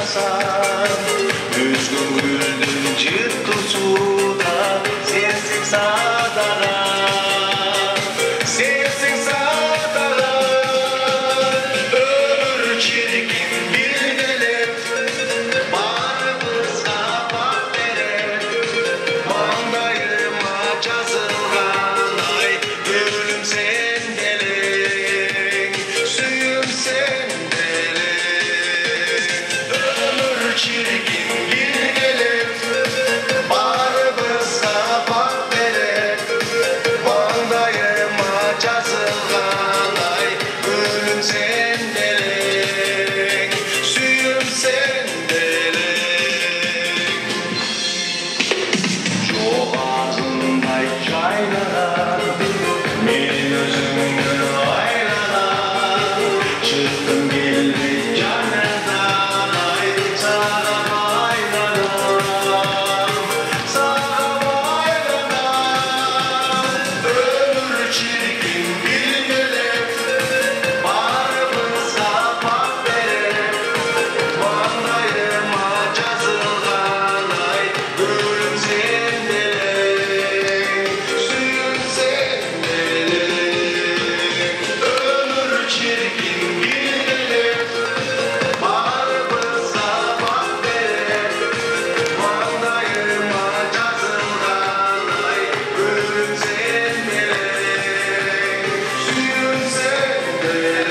аңдасам өзгөн гүлдүн жыртуусуда сенсиң садаган сенсиң садаган өмүр чиркин билгелеп баарыбызга бак берет маңдайыма жазылган ай өлүм сен делең сүйүм сен çirkin bilgelip barımıza bak verip bandayıma yazılgan ay ölüm sen delin suyum sen delin çok ağzımday çaylanan men özümden aylanan çıktım geldi canından ay sana aylanam sana aylanam ömür çirkin bilgelip barımıza bak verip bandayıma yazılgan ay ölüm sen delin suyum sen delin ömür çirkin bilgelip barımıza bak verip bandayıma yazılgan ay ölüm sen delin suyum sen delin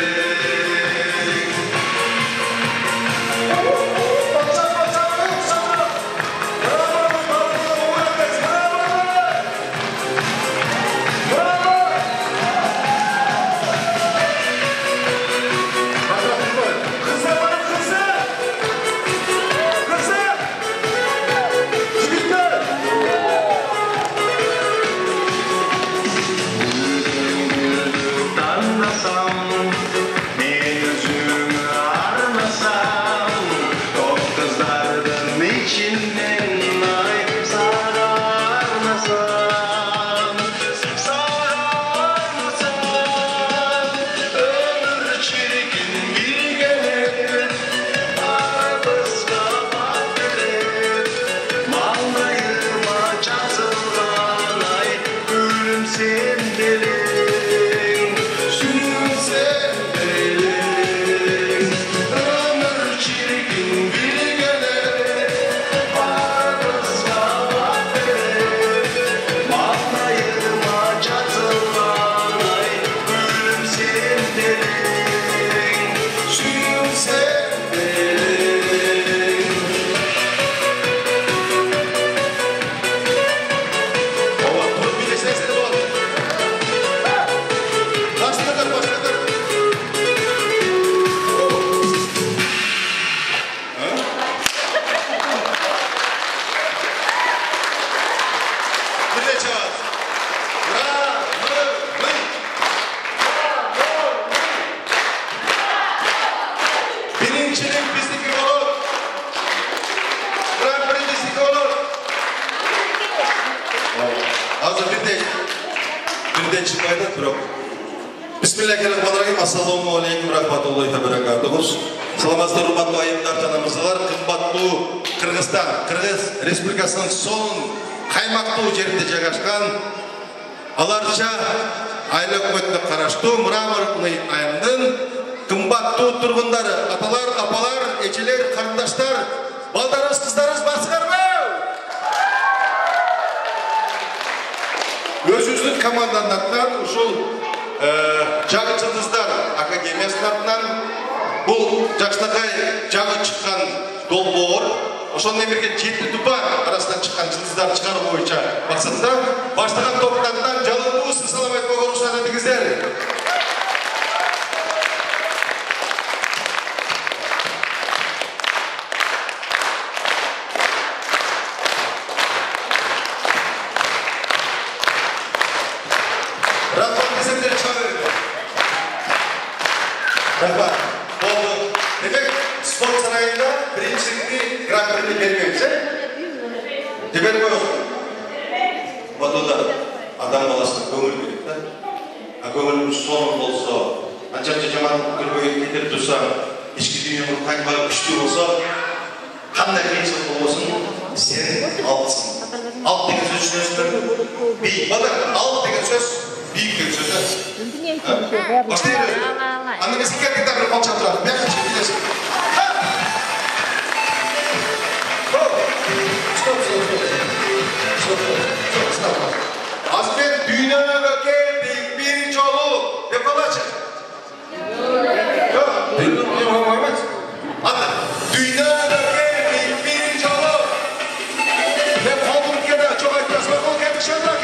Tanrısam, men özümü arnasam, top kızlardan içinden ay sana arnasam, sana arnasam, ömür çirkin bilgelip, aramızda bak verip, maldayıma yazılgan ay ölüm sen delin. Suyum sen delin, ömür çirkin bilgelip, barımıza bak verip, maldayıma yazılgan ay ölüm sen delin, suyum sen delin. Ova, dur bir de sesli ol. Başladık, başladık. Bir de çağır. Bravo. Birincilik bizdeki olur. Grand Prix bizdeki olur. Hazır birden çıkmaydı bırak. Bismillahirrahmanirrahim. Assalamu alaikum rahmatullahi wa barakatuh. Salamatlar, hurmatlı ayımlar, canımızlar. Kımbatlı Kırgızstan, Kırgız Respublikasının son kaymaklı жерінде жайгашкан аларча айыл өкмөтүнө караштуу Мраморный айылдын кымбаттуу тургундары, аталар, апалар, эжелер, карындаштар, балдарыбыз, кыздарыбыз барсыңарбы? Өзүбүздүн команданын атынан ушул Жагы Жылдыздар академиясынын атынан бул жакшынакай жагы чыккан долбоор ошондон бирге 7 тупан арасынан чыккан жылдыздар чыгаруу боюнча максатта баштаган топтун атынан жалындуу салам айтууга уруксат этиңиздер. Рахмат десеңдер чыга беріңдер. Рахмат. Болду. Демек спорт сарайында биринчиликти гран-прини бербейбиз, Жибер коесуң. Батуда адам баласына көңүл берет да. Көңүлүбүз сонун болсо, анча жаман көйгөй кетип турса, ички дүйнөмүз кайнаган күчтүү болсо, қандай қиыншылық болсын, сен алтсың. Алт деген сөз түсінесіңдер? Биік. Алт деген сөз биік деген сөз. Başlayalım. Anne biz iki dakika bir konuşalım. Ben kaçayım gidelim. Stop. Azmen dünyaya geldik bir çolu. Yapalacak. Yok. Anne. Dünyaya geldik bir çolu. Ve kaldım kadar çok ayıplasın. Kol gelmiş öldürak.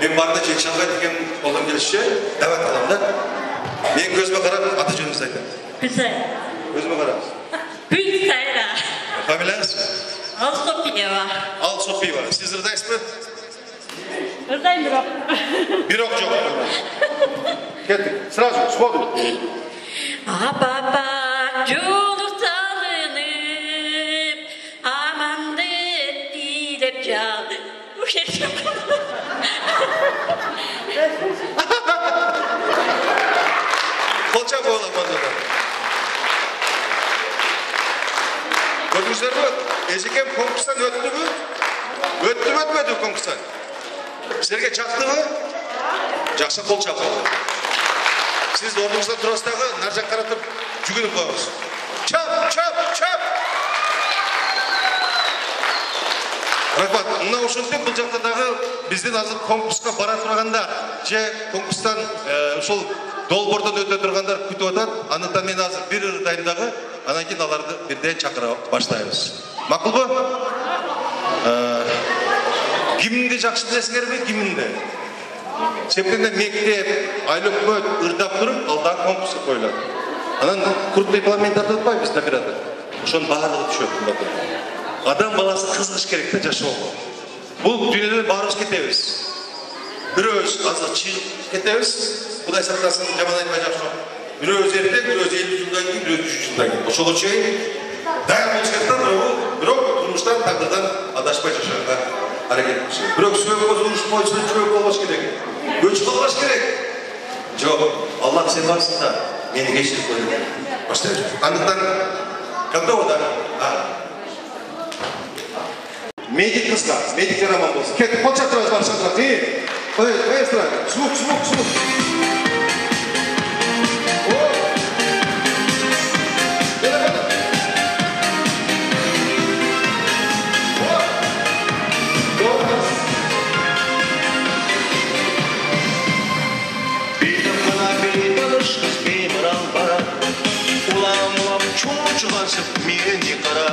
Ben barda çek şalgay degen olan gelişe davet alamda. Мен көзіме қарап, аты жөніңізді айтамын. Гүлсай. Көзіме қараңыз. Гүлсайра. Фамилияңыз? Алсопиева. Алсопиева. Сіз ырдайсыз ба? Ырдайм бирок. Бирок жоқ. Кеттік. Сразу, сходу. Апапа жолу салынып, аманды тілеп жалды. Қолча болам онда да. Көрдіңіздер ме? Езекем конкурстан өтті ме? Өтмеді конкурстан. Сіздерге жақты ма? Жақсы қолча болды. Сіз орныңызда тұрасыздағы нар жақ қаратып жүгініп қойыңыз. Чап! Рахмат, мына ушынтен бұл жақтардағы бізден азыр конкурсқа бара тұрғандар, же конкурстан ушул долбордан өте тұрғандар күтіп отады. Анықтан мен азыр бір ырдайымдағы, анан кейін аларды бірден шақыра баштаймыз. Мақұл ба? Гимнді жақсы білесіңер ме? Гимнді. Септенде мектеп, айлөкмөт ырдап тұрып, алдағы конкурсы қойылады. Анан крупный пламен тартатпай біз набирады. Ошоның барлығы түшөт. Адам баласы қызғыш керек те жашауға. Бұл дүниеде барымыз кетеміз. Біреуіз азыр шығып кетеміз. Құдай сақтасын, жаман айтпай жақсы. Біреуіз ерте, біреуіз 50 жылдан кейін, біреуіз 3 жылдан кейін. Ошоға чейин дайын болуш керек та, бирок турмуштан тагдырдан адашпай жашаганга аракет кылыш керек. Бирок сүйөккө уруш бойынша чөп болбош керек. Көч калбаш керек. Жок, Аллах сен барсың да, мени кечирип кой. Баштайбыз. Андыктан когда ода? Медик кызга, медиктер аман болсун. Кетип колча турабыз баршаңызга. Ой, звук. Çuvaşıp meni kara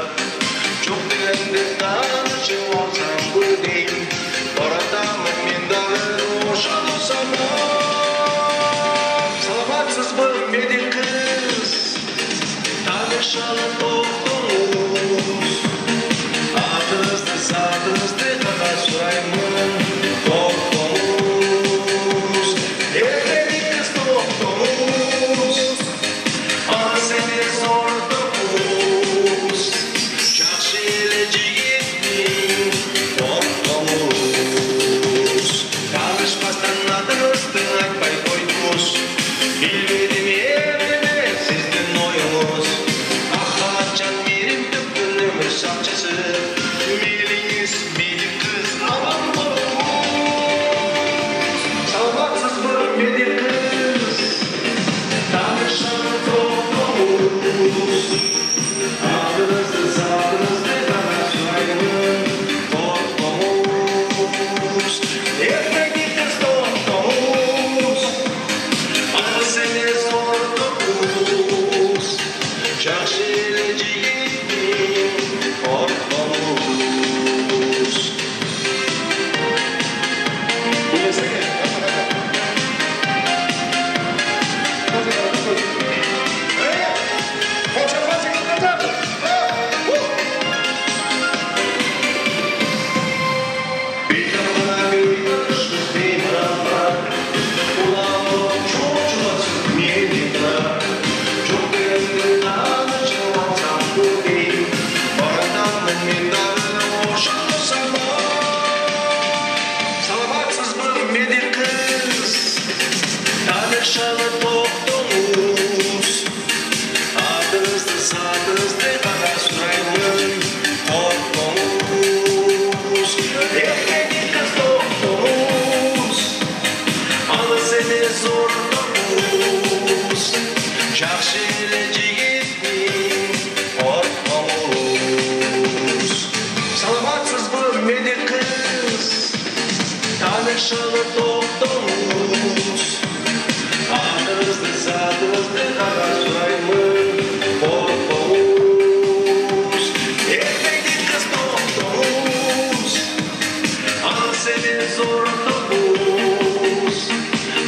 çok degende tanışı olsam bu değil Baradamın men dağı oşalı sana Salamatsız bu medik kız Tanışalı doktoruz Adınızdı sadınızdı kadar sorayımın Doktoruz Evledik kız doktoruz Ama seni zor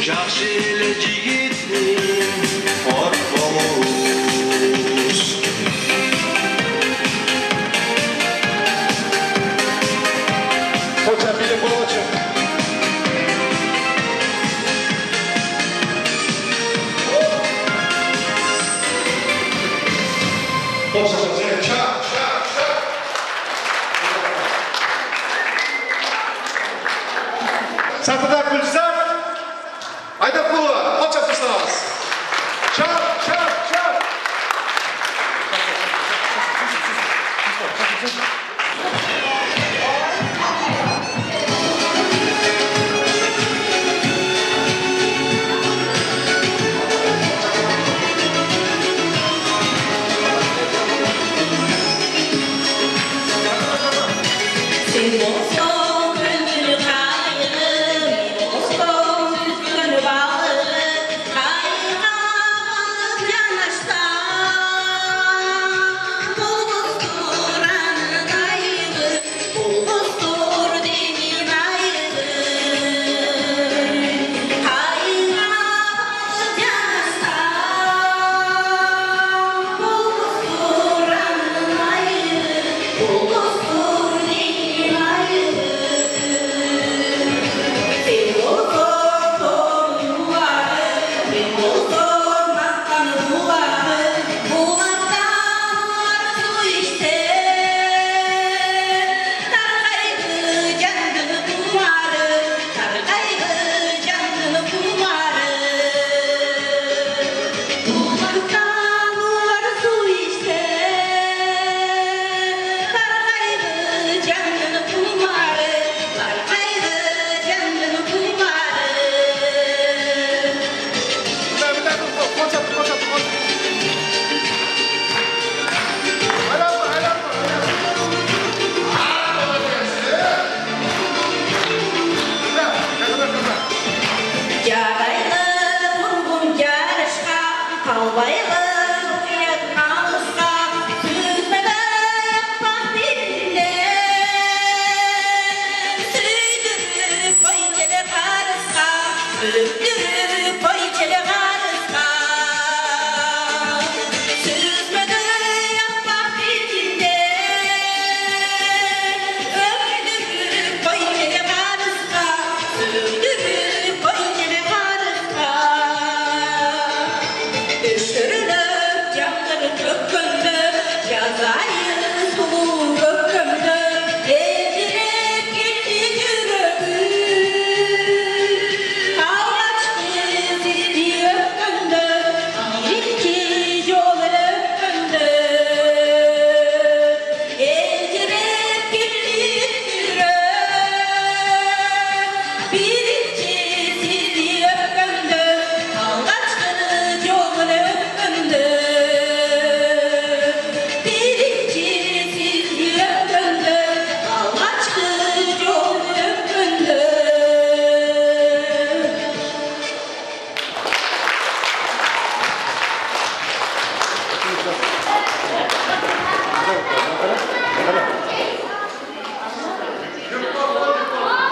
Жақсы елі жігітпін Çak, çak. Satıda Gülzar, Aydakulova, kaç yapmışsınız? Çak, çak, çak.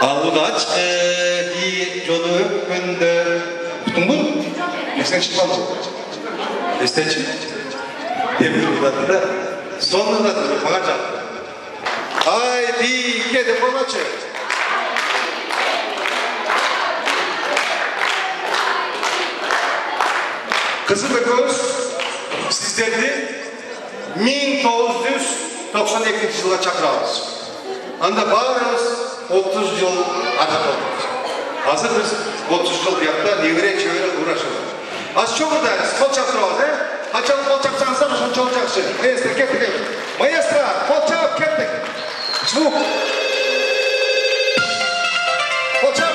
Allıgaç bir yolu önde tutun mu? Esten çıkmalı. Esten çık. Demir uzadı da sonunda da bana çarptı. Haydi gidin bana çık. Kızım ve göz sizleri 1992 yıla çakırağız. Anda bağırız 30 yıl adet olduk. Hazır biz 30 yıl yapta nevre çevre uğraşıyoruz. Az çok buradayız. Kol çaptırağız he? Açalım kol çapsanızlar şunu çok çaksın. Maestro kettik. Maestro kol çap kettik. Звук. Kol çap.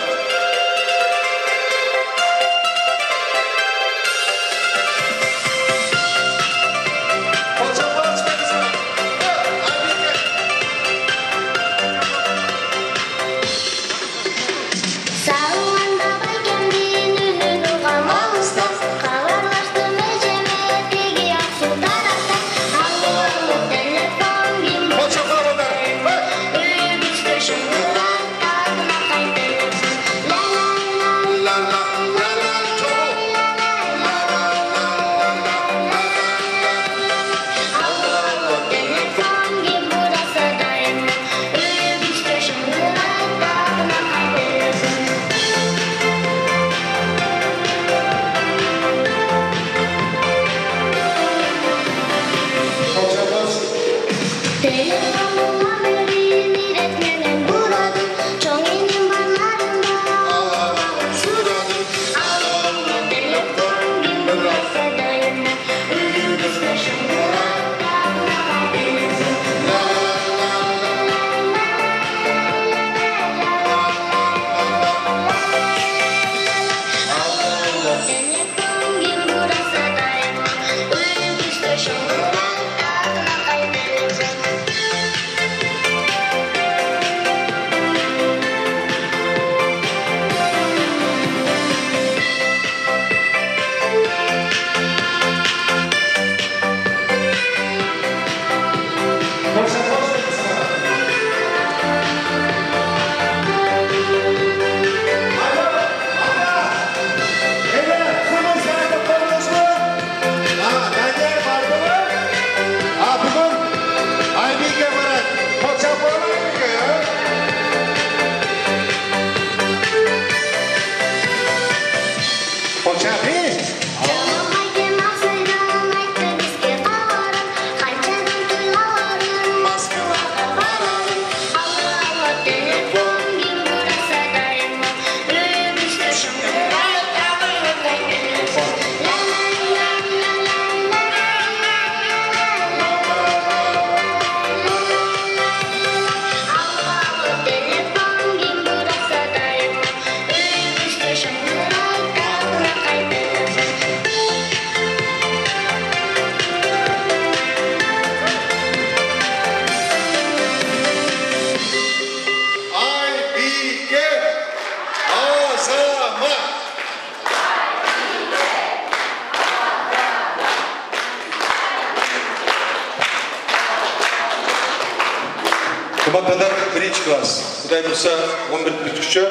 Павлодар 1 класс. Құдай болса 11 бүткіші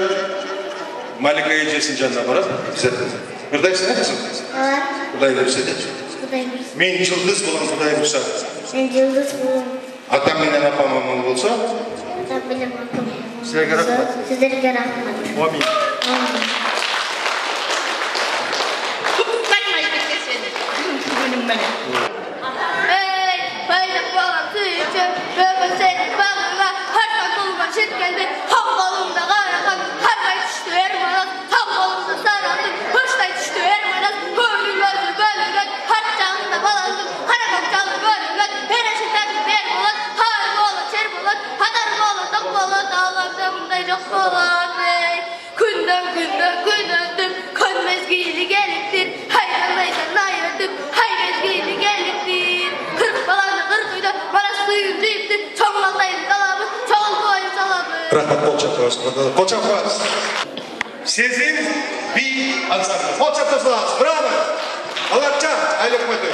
Малика ежесінің жанына барады. Құдайсың әксің? Құдай берсе де. Мен жылдыз болам, Құдай болса. Мен жылдыз болам. Атам менен апам аман болса. Атам менен апам. Сіздерге рахмат. Сіздерге рахмат. Амин. Gündüm, kon mezgili geliptir, hayranlaydan ayırdım, hay mezgili geliptir. 40 balanı 40 uyda, bana suyum deyiptir, çoğaldayım dalamı, çoğal koyun salamı. Rahmat Kolçapaz. Kolçapaz. Sezim bir ansambl. Kolçapaz lazım. Bravo. Allah'ça aile koydu.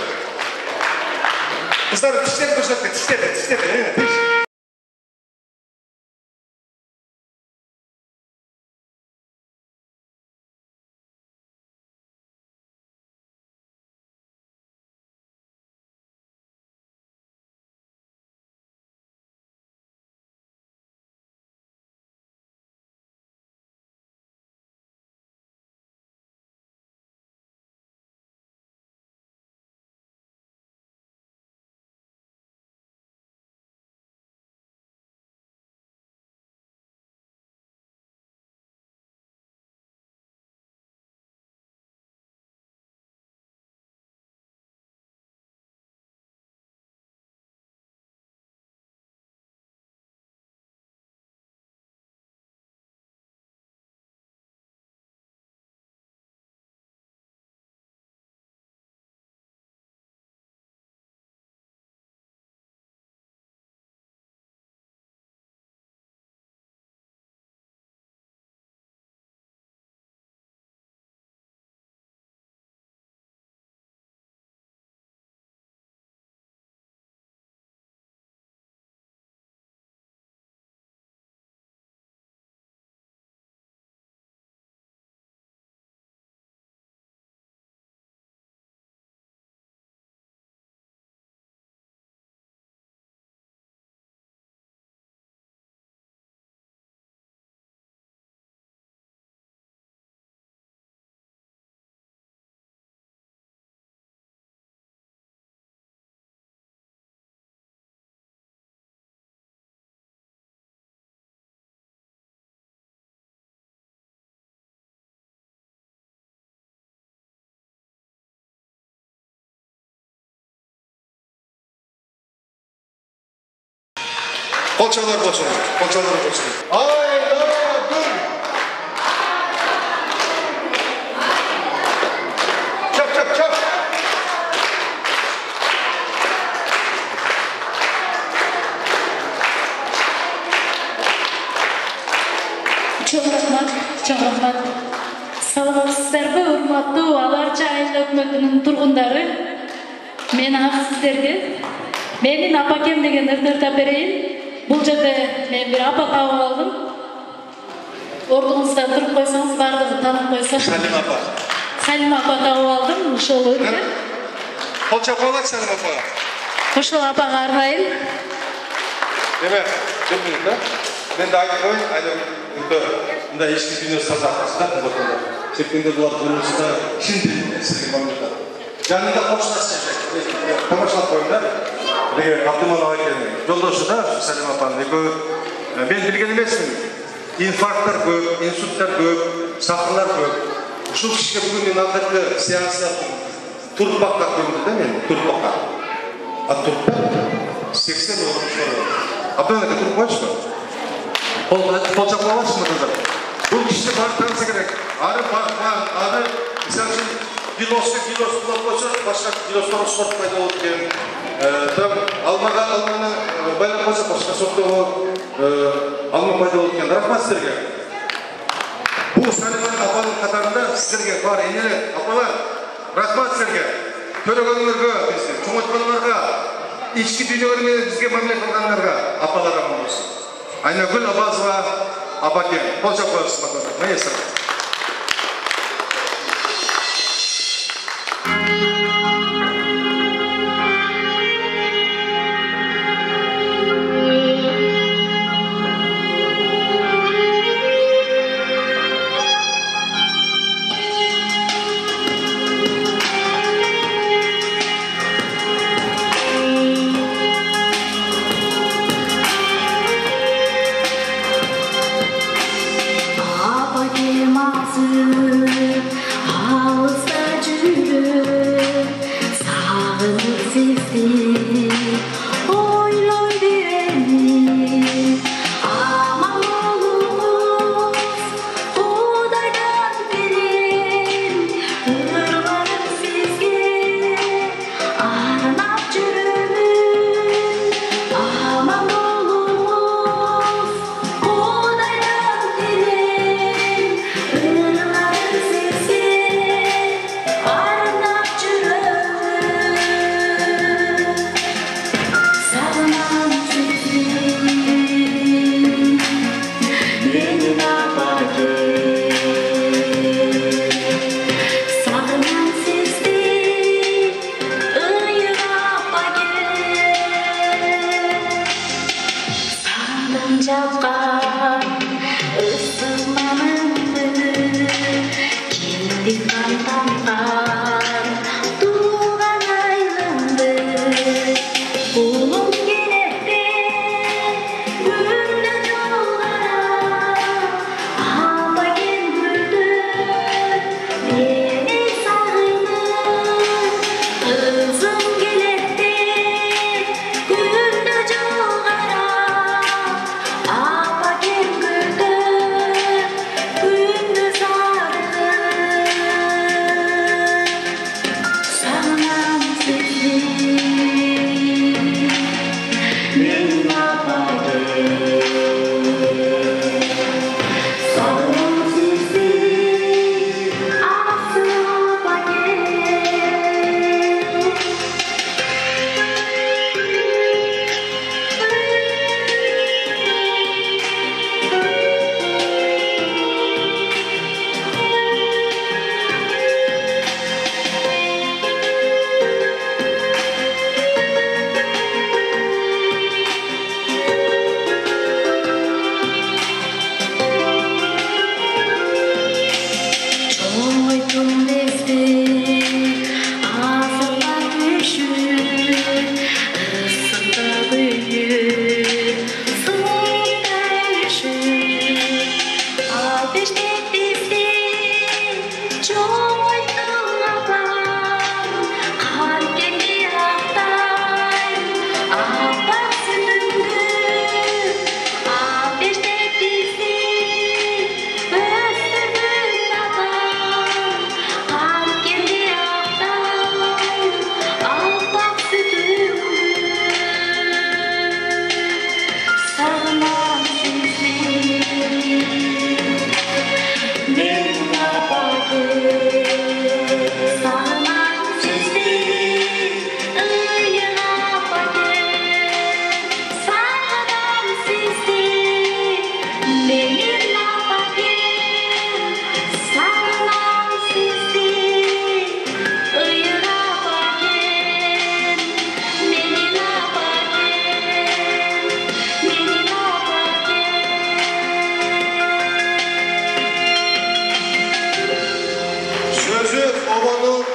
Kızlar dişleri koşattı, dişleri. Kolçalar olsun. Aynen dur. Çap. Çok rahmat. Salamatсыздарбы, урматтуу Аларча айыл өкмөтүнүн тургундары. Мен сиздерге менин апакем деген ырдыртап берейин. Бұл жерде мен бір апа тауып алдым. Ордуңузда тұрып қойсаңыз, бардығын танып қойса. Салим апа тауып алдым, ушул өрге. Қолчап алат Салим апа. Ушул апаға арнайын. Деме, мен де айтып қойын, мында ешкі дүние сазақпасында, сөйткенде бұлар тұрмысында шын дүние сізге маңызда. Жанында қоштасы, тамашалап қойында. Абдыман аға екенін. Жолдошы да, Салим апаның. Мен білген емеспін. Инфаркттар көп, инсульттар көп, сақырлар көп. Ұшыл кішке бүгін мен алдырды сеансына тұрпаққа көрінді да мен, тұрпаққа. Тұрпақ 80 орын sonra. Абдыман әке тұрып қойшы ба? Қолшап қойшы ма қыздар? Бұл кішке барып танысы керек. Ары, мысал үшін, гилос құлап қойса, басқа гилостар сорт пайда болып кен. Алманы байлап қойса, басқа сортта алма пайда болып кен. Рахмат сіздерге. Бұл Салиман апаның қатарында сіздерге бар енелі апалар. Рахмат сіздерге. Төрегенлерге, чоңайтқанларға, ішкі дүниелермен бізге мәміле қылғанларға апалар аман болсын. Айнагүл Абазова Апакен. Қолшап қойыңыз, маэстро.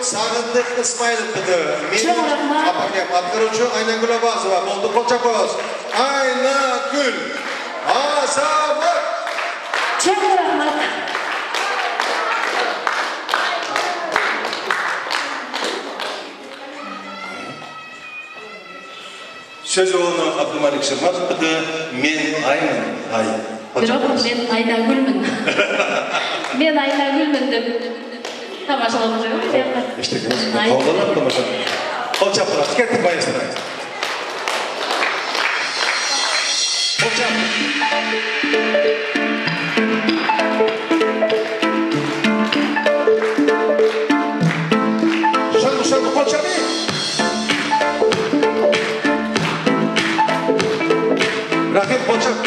Сағындық Исмайлов біді. Менің апакем атқарушы Айнагүл Абазова. Болды, қолшап қойыңыз. Айнагүл Абазова. Çok rahmat. Söz oğlunu Abdülmalik Sırmaz bitti. Men Aynan Ay. Biroq men Aynagülmün. Men Aynagülmün deb tamashalamoq kerak. Eshitdingiz? Qoldilar tomosha. Qo'lchab turasiz, ketib qo'yasiz. Qo'lchab. Şunu qo'lchabi. Rahim qo'lchab.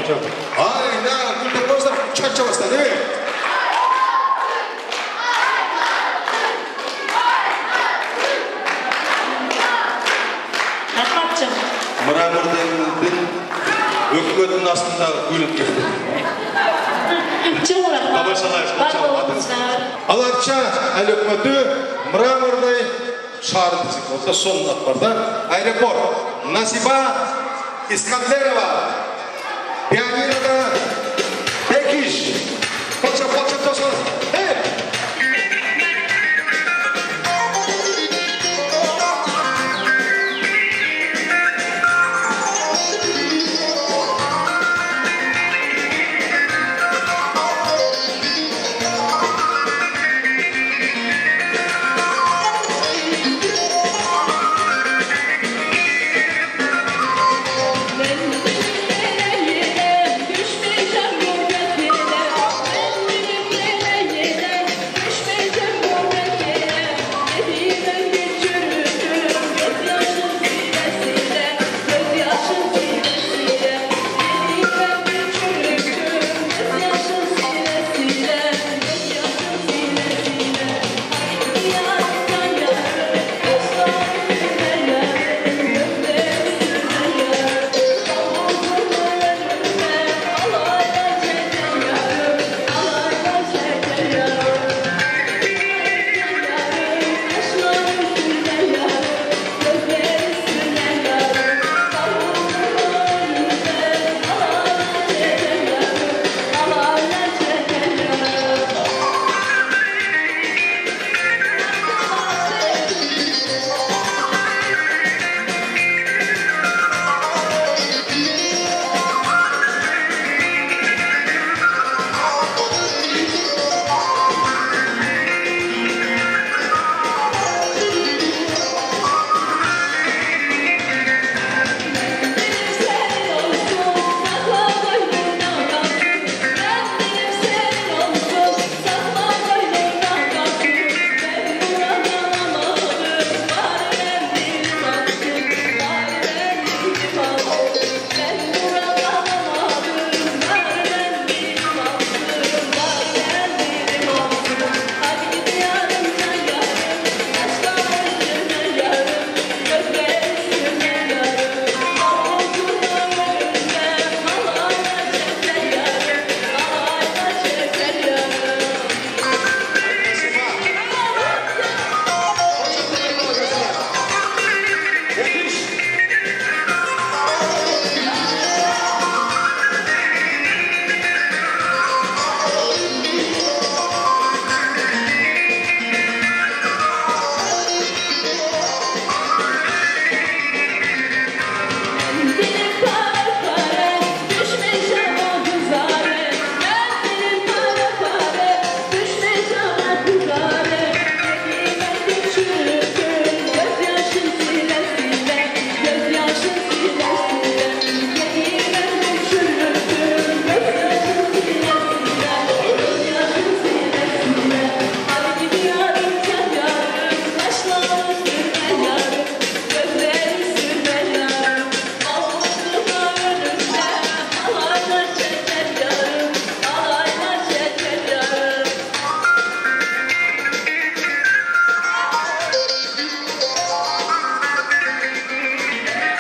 Ayna Gül deb qo'ysa charchamasdan, değil mi? Rahmatcığım. Mıramır'dın hükümetin aslında gülüp geldi. Çok rahmat. Babasına Var olmuşlar. Alarça el hükümeti Mıramır'day şartı olsa son atlarda aeroport. Nasiba İskanderova. Piyanino'da Bekiş. Poça tosun. Hey!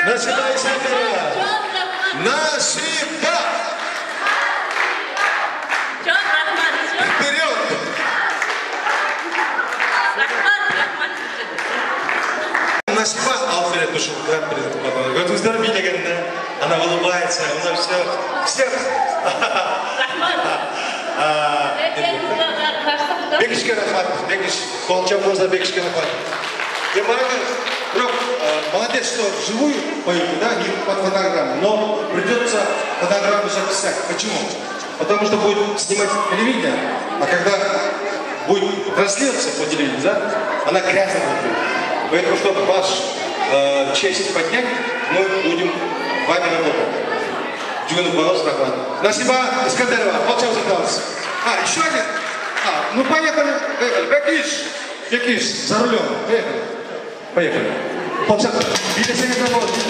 Nasiba İskanderova. Nasiba. Çok rahmatcığım. Вперед. Rahmat. Nasiba Alfred ушел, да, перед потом. Вот вы здоровье видели, она улыбается, она всех. Бекишке рахмат, Бекиш, Колчак можно Бекишке рахмат. Молодец, что вживую поют, да, не под фотограмму, но придется фотограмму записать. Почему? Потому что будет снимать телевидение, а когда будет транслироваться по телевидению, да, она грязно будет. Поэтому, чтобы ваш честь поднять, мы будем вами работать. Джугуну Балос рахмат. Насиба Искандерова, Колчак записался. Еще один. Ну поехали. Бекиш, за рулем. Поехали. Полчаса. Билесение работает.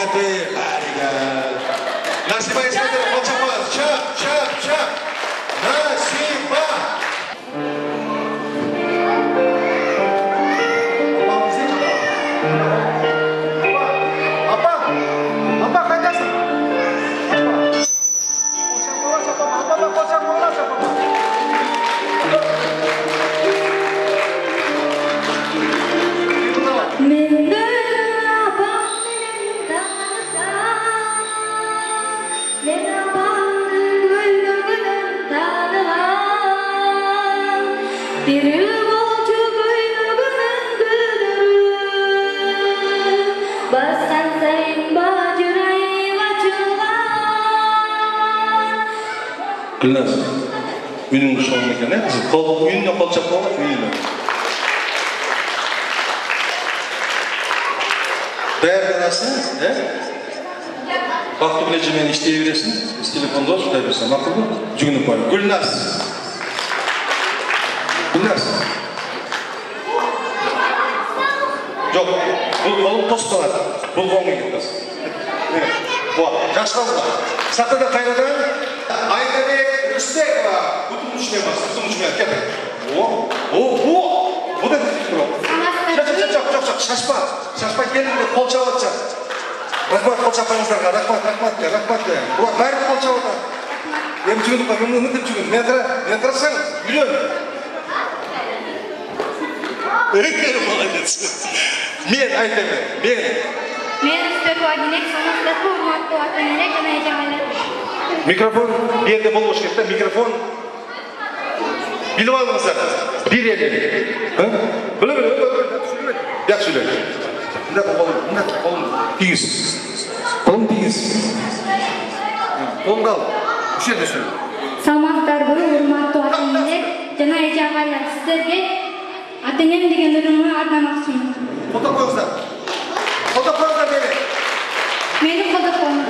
Aysanti, harika. Nasiba Aysanti, qol chapamiz. Chap. Nasiba. Apa qaydasiz? Gülnaz, ünün sonuna gelen ne kızım? Ününe kol çapma var, ününe. Değerli nasılsınız? Vakti bilece beni işleyebilirsiniz. Biz telefonda olsun da bilsem, akıllı mı? Cügünü koyun. Gülnaz. Yok, bu kolum tost var. Bu kolum gitmez. Bu, yaşlanma. Sakıda kaynadan. Aytebek Rüstekova. Bütün düşünemez. Gel. Bu da çok. Şaşma gelin de kol çalatacak. Rahmat kol çapağınızlarga, rahmat de. Ulan bari kol çalatacak. Benim cügünüm var, benim ümit cügünüm. Ne tırasın? Gülün. Öğretmenim olacaksın. Men Aytebek, Men Rüstekova demek sanatçı hurmatlı vatandaşlar Canoy Cemalet. Mikrofon bir yerde bol boş gitti. Mikrofon bilip aldınızlar. Bir yerde. Böyle. Yak şöyle. Bunda kolum. Diyiz. Kolum diyiz. Kolum kal. Bir şey de söyle. Salmanlar bu hurmatlı vatandaşlar Canoy Cemalet sizlerge Atenem degenlerimi arnamakçıyım. Foto koyunuzlar beni. Benim foto koyun.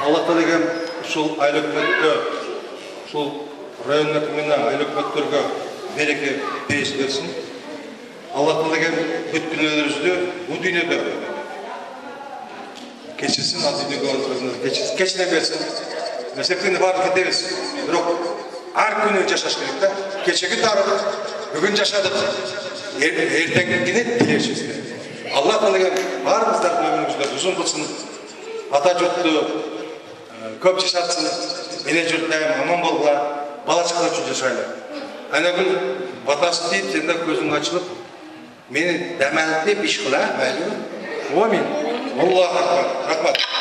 Алла Тағала ушул айыл өкмөткө, ушул район өкмөтүнө, айыл өкмөттөргө береке бейиш берсин. Алла Тағала бүт күнөөбүздү бу дүйнөдө кечирсин, ал дүйнөгө кечире берсин. Месектени баары кетебиз. Бирок ар күнү жашаш керек да. Кечеги тарып, бүгүн жашадык. Эртеңкини тилешибиз керек. Алла Тағала баарыбыздардын өмүрүбүздү узун кылсын. Ата журтту көп жашатсын. Эне журттайым аман болгула, бала чака үчүн жашайлы. Ана күн батасы дейт, сен да көзүң ачылып, мени дәмәлип иш кыла, мәйлүм. Амин. Аллах акбар. Рахмат.